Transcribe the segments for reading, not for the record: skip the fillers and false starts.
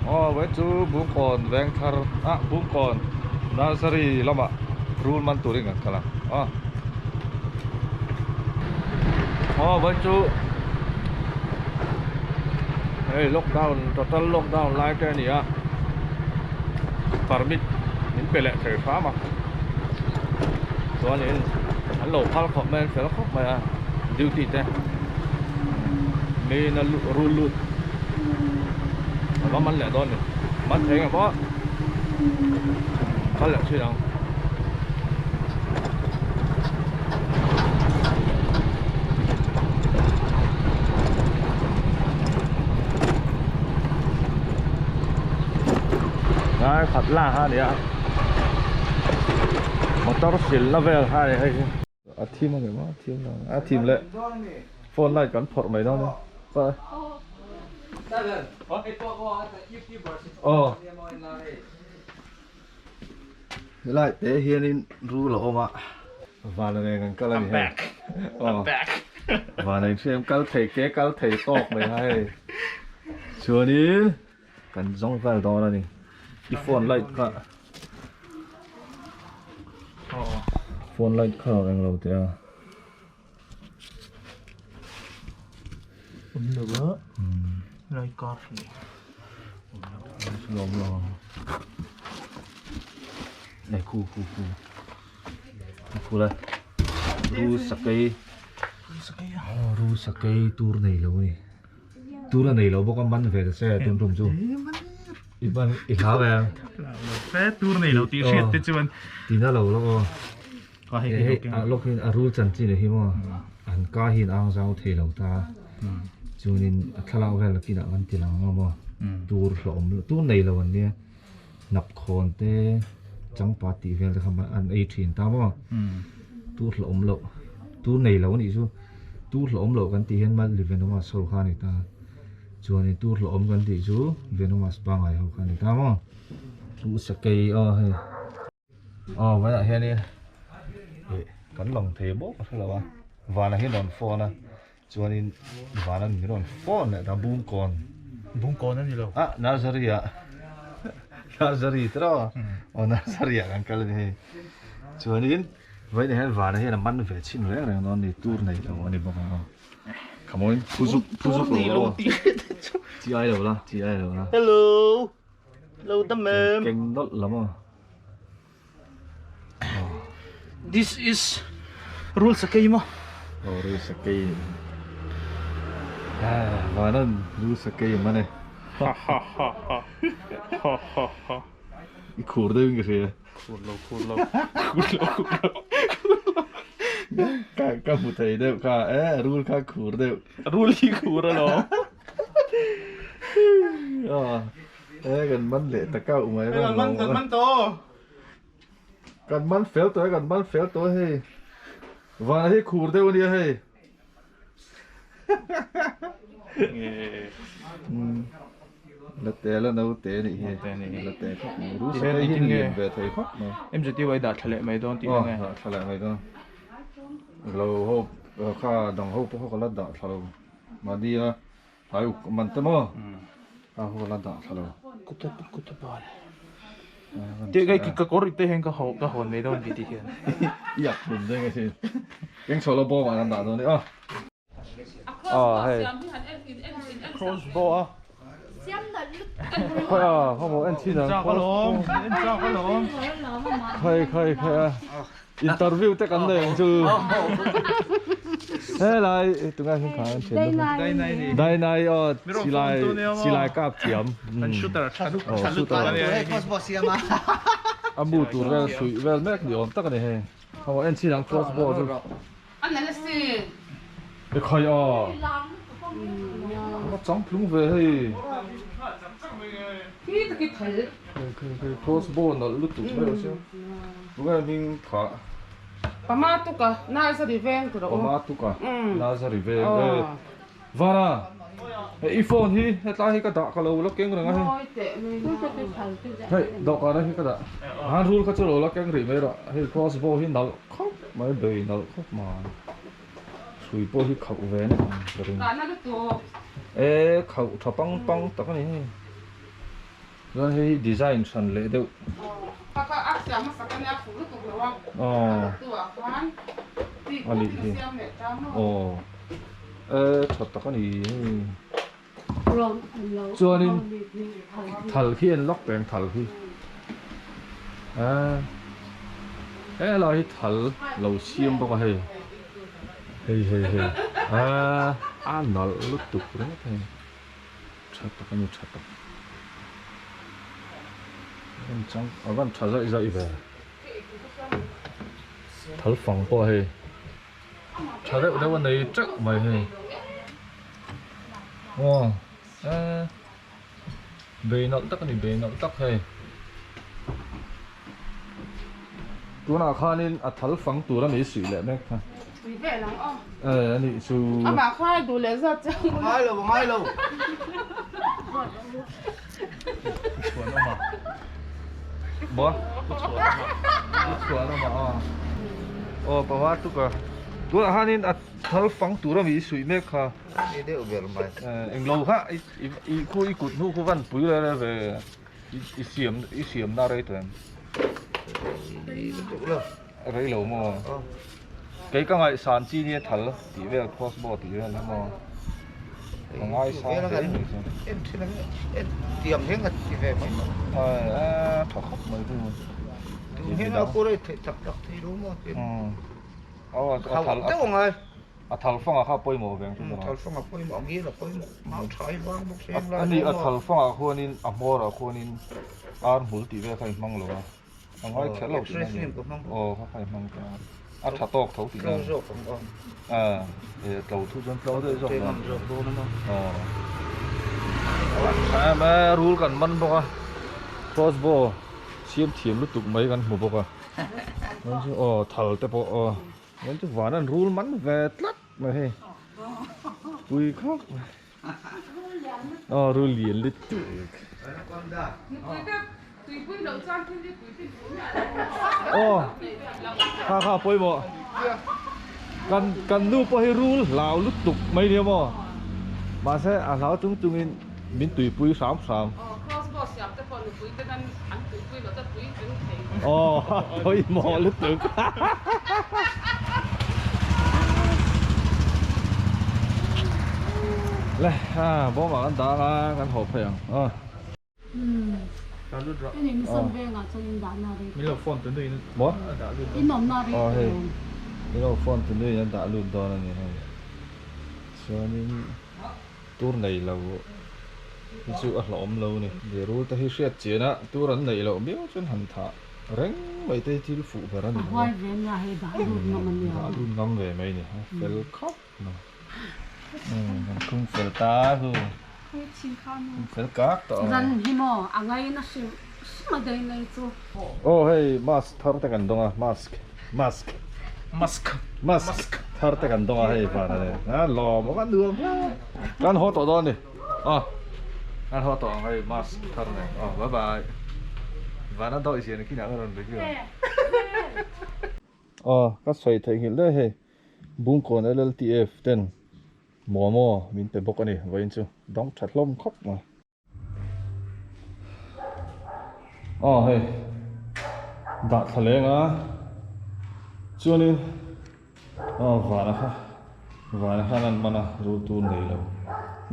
với chú buông còn vang thar buông còn nursery lắm ạ rule man tuổi ngàn cả với chú hey lockdown total lockdown lại cái này permit những bề lệ thể phá mà cho nên anh lẩu phá khóc men phải khóc mà duty thế mình là rule luôn nó mắn lẻ đó này mắn thế là có lẻ suy đâu đấy thật là ha đấy ạ motor xịn là về ha đấy hay team mà cái mà team lệ phone lại cắn phọt mấy đó nữa vậy lại thế hiện in ru là ôm ạ và là này cái là gì back và này xem cái thầy tóc này hay chưa đi cần giống vào đó là này cái phone lại cả phone lại cả đang lâu thế lửa rồi coffee lom này khu đây ru sake tour này lâu này tour này lâu bốc ăn về xe tuần trùng chu iban ikha về phép tour này lâu tí shit tí chứ tí nó lâu lo có hay lúc hin ru chân chỉ này mà anh cá hin ang giao thế lâu ta cho nên thằng về là khi nào ăn tiền lang mà tour này lâu anh đi nạp khôn thế chẳng party về là không ăn ấy chuyện ta mà tour lộn tour này lâu này chứ tour lộn cái tiền mà live nó mà sâu khá này ta cho nên tour lộn cái tiền chứ về nó mà spa ngày học khá này ta mà tour sake hay vậy là thế này cắn lòng thế bố phải là và là hết đòn phone à cho nên và là những đòn phone này đã buông còn gì đâu nursery nursery đó nursery kan cái này cho nên vậy này và là hết là bắn về chín rồi này nó đi tour này nó đi bao nhiêu cảm ơn puzuk rồi chị ai đâu là hello tâm em kinh đốt lắm à this is rule sake mà rule sake và nó rule sake mà này 이 고르는 게 그래. 굴러. 까 붙어야 돼. 룰 고르. 룰이 고르러. gần bắn lệ ta cao mày gần bắn to. Gần bắn phéo tối hay. Và hay khủ đâu đi hay. Là té là đâu té này là té khóc rú sẽ hình liền về thấy khóc mà em sẽ tiêu ấy đặt thẻ lệ mấy đón tí nghe thẻ lệ mấy đón lâu hộp khá đồng hộp có có lát đỏ thà lâu mà đi phải mình tâm mơ có lát đỏ thà lâu cút bỏ tiếc cái có rồi tiếc cái hồn mấy đón tí kia dạ đúng đấy cái gì cái số là bao mà lát đỏ rồi đấy hay crossbow không có anh chị nào có lộn khơi interview tất cả này chứ thế lại tụi anh không khá chuyện đây này chỉ lại cáp tiệm abu tu về suy về mấy cái điều tất cả này không có anh chị nào crossbow chứ anh này là gì để khơi nó trắng plung về hay cái thử 그 crossbow nó lút tụt về chứ 누가 mình khá Pama tuka na sa riven ko do. Pama tuka na sa riven. Vara. iPhone hi ta hi ka da ka lo lo keng nga hi. Hey do ka na hi ka da. Han rule ka chlo lo keng ri me ro. Hey crossbow hi nal khop mai dei nal khop ma. Sui po hi khau ve na. Ka na to. Khau tha pang ta ka ni. rồi hay design sẵn lệ đâu Các ác xem mà sắc này phụ lúc tục là tua khoan thì Ali cũng xem mẹ cháu nó ồ thật tất cả này rồi cho nên thල් khi anh lóc bèn thල් khi cái là thල් lẩu xiêm bao hay hay ăn nó lúc tục đấy thôi thật tất cả như thật tất em chẳng ở bên thật dậy dậy về thල් phòng bao hay thật đấy đây bên này chắc mày hay wow về nó tắc này về nó tắc hay tôi nào khai nên thල් phòng tôi là mấy suy lệ đấy ha vì vậy là anh ấy chú mà khai đủ lẽ ra chứ Hai lâu bố chuẩn mà bảo hoa tu cả tôi là hai nên thල් phòng tôi là mấy suy mẹ ha Ini dia biar main. anh lâu ha khu cụt nu khu văn bùi là về xiêm na đấy tụi em Betul lah. đấy lâu mà cái ngày sản chi như thල් thì về crossbow thì về mà ngày sản thế Em xin lỗi. Em tiệm hết ngặt thì về mấy. thọ khóc mấy luôn Hết nó cô đây chặt chặt thì đúng không? Không, thế còn ai? thල් phongข้าป่วยหมอเวียง Thôi xong mà coi mọi nghĩa là coi máu trái vang bốc xem là. อันนี้thල් phongคนนี้มอร์คนนี้มุลติเวใครมั่งหรออันนี้แค่เราสิโอ้เขาใครมั่งกันถ้าตอกเขาติด Rau rau không còn. เราทุจนเราได้ส่ง Thế còn rau đô nữa mà. แม่รู้กันมันบอกว่า crossbow เสียมเทียมรู้ตุกไหมกันหมู่บอกว่ามันจะthල්แต่พอมันจะหวานนั่นรู้มันแวดลัดมาให้ปุยข้าวรู้เหรียญลิตุ tùy quy đầu trang thêm đi tùy tiềnข้าปุยบ่กันนู่นไปให้รู้ลาวลุตุกไม่เนี่ยบ่มาใช่ลาวจุงมินตุยปุย3 crossbow xem tới phần tùy cáiนั้นăn tùy quy nó tùyถึงเข่ง ปุยหมอลุตุกเลยบอกมากันตากันหอบเพียงcái này mình sơn về ngã cho nên đã nào đấy Mình là phone tới đây. บ่ cái nón nào đấy เฮ้ยนี่เราฟอนต์ตัวยันตาลุนตอนนี้ให้ส่วนนี้ตัวไหนเราจู่หลอมเราเนี่ยเดี๋ยวรู้แต่ให้เสียเจียนะตัวไหนเราเบี้ยวจนหันท่าเร่งไปเตะที่ฝูกระนี่ hoài về nhà hay đã luôn mà mình ตา nhiều ลุนงำเว้ยไหมเนี่ยเฟลคับเนาะคุ้มเฟลตาคือเฟลกักต่อ dần hi mò ngay nó sim mà đây này chú โอ้เฮ้ยมาสก์ทาร์ตกันตรงอ่ะมาสก์ Mask. ทาร์ตกันตรงอ่ะเฮ้ยฟ้าเนี่ยหล่อมันกันดูกันหัวต่อตอนนี่กันหัวต่อให้มาสก์ทาร์เนี่ยบ๊ายบายวันนั้นต่ออีกเสียงกี่อย่างกันเลยกี่ก็ใส่ถึงหินเลยเฮ้ยบุ้งก่อน LLTF เต้นหมอมินเป็นพวกนี้ไว้จูดองชัดลมครบมาเฮ้ยดัดทะเลนะช่วงนี้วานะครับนั่นมันรู้ตัวไหนแล้ว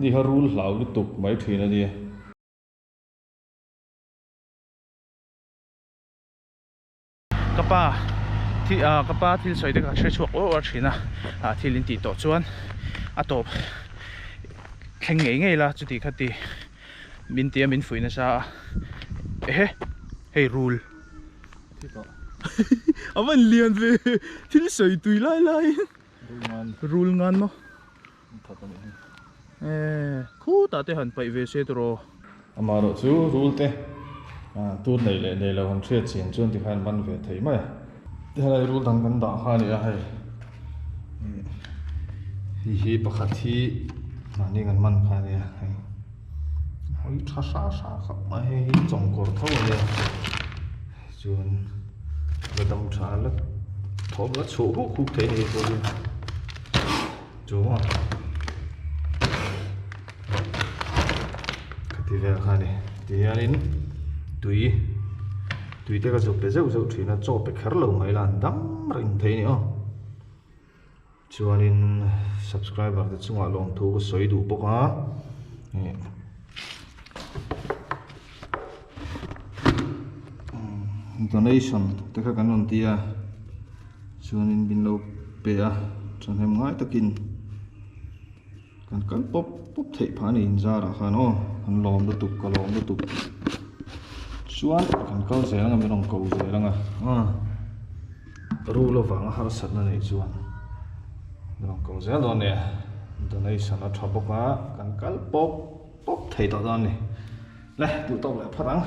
นี่เขารู้เหล่าลุตุกไม่ถึงนะดิกระป้าที่สวยเด็กช่วยช่วยโอ้ชินะที่ลินตีต่อชวนตบแข่งไงล่ะจุดที่ขัดที่มินเตียมินฝุ่ยนะจ๊ะเฮ้ยรูลมันเลียนไปที่สวยตุยไล่รูลงานมั้งคู่ตาเตหันไปเวเซตโรมาดูจูรูลเต้ตัวไหนเลยในเราคนเชื่อเสียงจนที่ขันมันเวทีไหมที่อะไรรูลทางกันด่าข้านี่ให้ฮีปกตินี่กันมันข้านี่ให้ช้าครับมาให้จงกดเท่าเลยจนเราต้องช้าแล้วทบแล้วโชว์คุกเทให้ตัวนี้จูอ่ะกติเวลาข้านี่ที่อันนี้ tùy thế cái chụp để dấu thì nó cho bị khá lâu mấy lần đắm rình thấy nữa cho nên subscriber thì chúng ta lòng thu có sấy đủ bốc hả donation tất cả các nông tia cho nên bin lâu bè chẳng thêm ngái tất kinh kan pop thei phani in ra ra khano kan lom do tuk ka lom do tuk chuan kan kal se langa mi rong ko se langa ru lo wang har sat na nei chuan rong ko se don ne donation a thaboka kan kal pop thei ta don ni le tu tok le pharang